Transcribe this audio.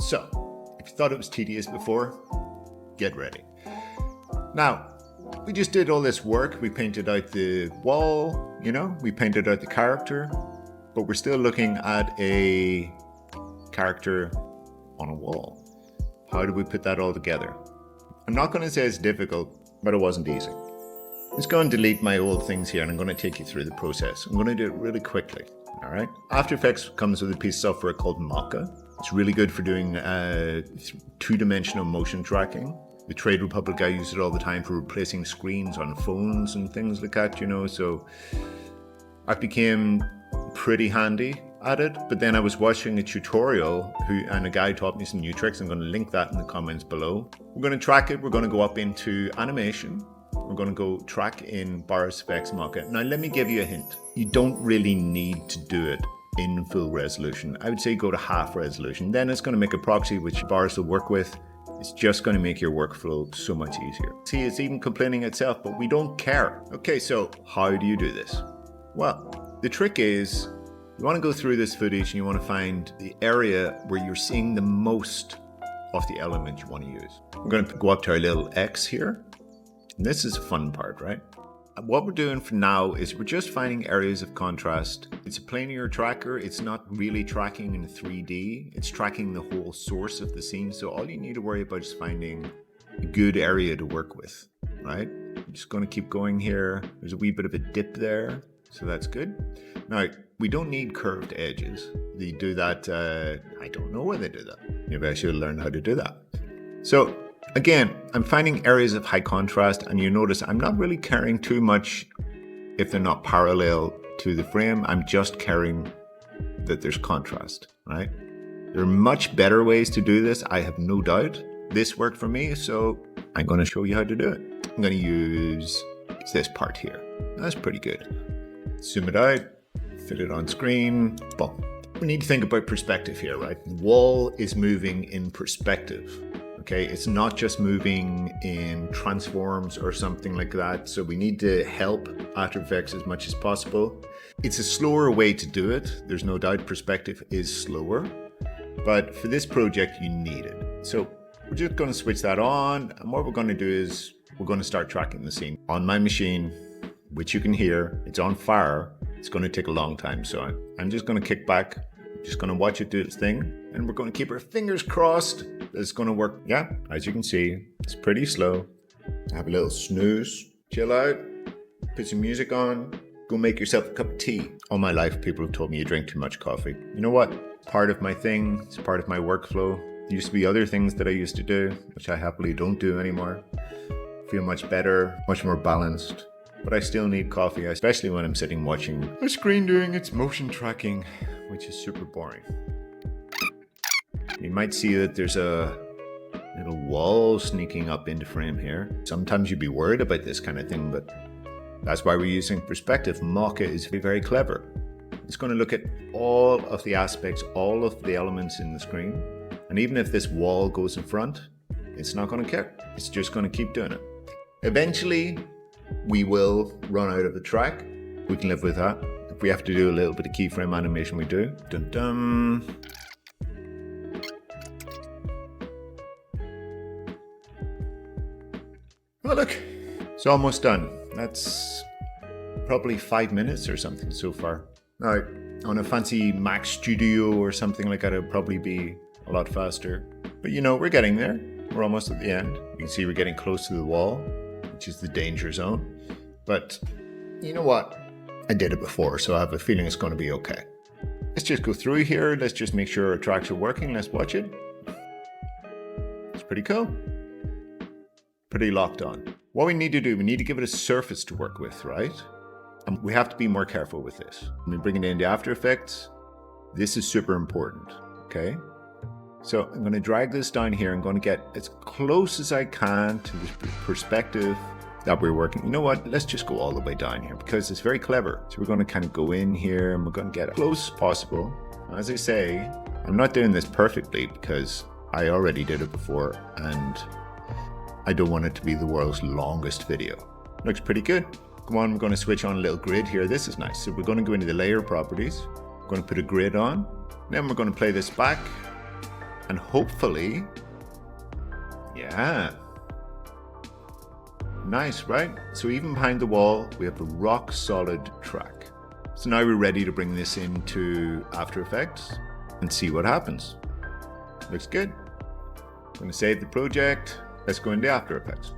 So, if you thought it was tedious before, get ready. Now, we just did all this work. We painted out the wall, we painted out the character, but we're still looking at a character on a wall. How do we put that all together? I'm not going to say it's difficult, but it wasn't easy. Let's go and delete my old things here, and I'm going to take you through the process. I'm going to do it really quickly. All right. After Effects comes with a piece of software called Mocha. It's really good for doing two-dimensional motion tracking. The Trade Republic guy uses it all the time for replacing screens on phones and things like that, so I became pretty handy at it. But then I was watching a tutorial and a guy taught me some new tricks. I'm going to link that in the comments below. We're going to track it. We're going to go up into animation. We're going to go track in Boris FX Mocha. Now, let me give you a hint. You don't really need to do it in full resolution. I would say go to half resolution. Then it's going to make a proxy which Boris will work with. It's just going to make your workflow so much easier. See, it's even complaining itself, but we don't care. Okay, so how do you do this? Well, the trick is you want to go through this footage and you want to find the area where you're seeing the most of the element you want to use. We're going to go up to our little X here. And this is a fun part, right? What we're doing for now is we're just finding areas of contrast. It's a planar tracker. It's not really tracking in 3D. It's tracking the whole source of the scene. So all you need to worry about is finding a good area to work with, right? I'm just going to keep going here. There's a wee bit of a dip there. So that's good. Now, we don't need curved edges. They do that, I don't know where they do that. Maybe I should learn how to do that. So again, I'm finding areas of high contrast, and you notice I'm not really caring too much if they're not parallel to the frame. I'm just caring that there's contrast, right? There are much better ways to do this, I have no doubt. This worked for me, so I'm going to show you how to do it. I'm going to use this part here. That's pretty good. Zoom it out, fit it on screen. Boom. We need to think about perspective here, right? The wall is moving in perspective. Okay, it's not just moving in transforms or something like that. So we need to help After Effects as much as possible. It's a slower way to do it. There's no doubt perspective is slower, but for this project, you need it. So we're just going to switch that on. And what we're going to do is we're going to start tracking the scene on my machine, which you can hear. It's on fire. It's going to take a long time. So I'm just going to kick back. Just going to watch it do its thing, and we're going to keep our fingers crossed that it's going to work. Yeah, as you can see, it's pretty slow. Have a little snooze, chill out, put some music on, go make yourself a cup of tea. All my life, people have told me you drink too much coffee. You know what? Part of my thing, it's part of my workflow. There used to be other things that I used to do, which I happily don't do anymore. Feel much better, much more balanced. But I still need coffee, especially when I'm sitting watching a screen doing its motion tracking, which is super boring. You might see that there's a little wall sneaking up into frame here. Sometimes you'd be worried about this kind of thing, but that's why we're using perspective. Mocha is very, very clever. It's going to look at all of the aspects, all of the elements in the screen. And even if this wall goes in front, it's not going to care. It's just going to keep doing it. Eventually, we will run out of the track. We can live with that. If we have to do a little bit of keyframe animation, we do. Dun dun. Well, look, it's almost done. That's probably 5 minutes or something so far. Now, on a fancy Mac Studio or something like that, it'll probably be a lot faster. But we're getting there. We're almost at the end. You can see we're getting close to the wall, which is the danger zone. But you know what? I did it before, so I have a feeling it's going to be okay. Let's just go through here. Let's just make sure our tracks are working. Let's watch it. It's pretty cool. Pretty locked on. What we need to do, we need to give it a surface to work with, right? And we have to be more careful with this. When we bring it into After Effects, this is super important, okay? So I'm going to drag this down here. I'm going to get as close as I can to the perspective that we're working. You know what? Let's just go all the way down here because it's very clever. So we're going to kind of go in here and we're going to get as close as possible. As I say, I'm not doing this perfectly because I already did it before and I don't want it to be the world's longest video. Looks pretty good. Come on, we're going to switch on a little grid here. This is nice. So we're going to go into the layer properties. We're going to put a grid on. Then we're going to play this back. And hopefully, yeah. Nice, right? So even behind the wall, we have a rock solid track. So now we're ready to bring this into After Effects and see what happens. Looks good. I'm going to save the project. Let's go into After Effects.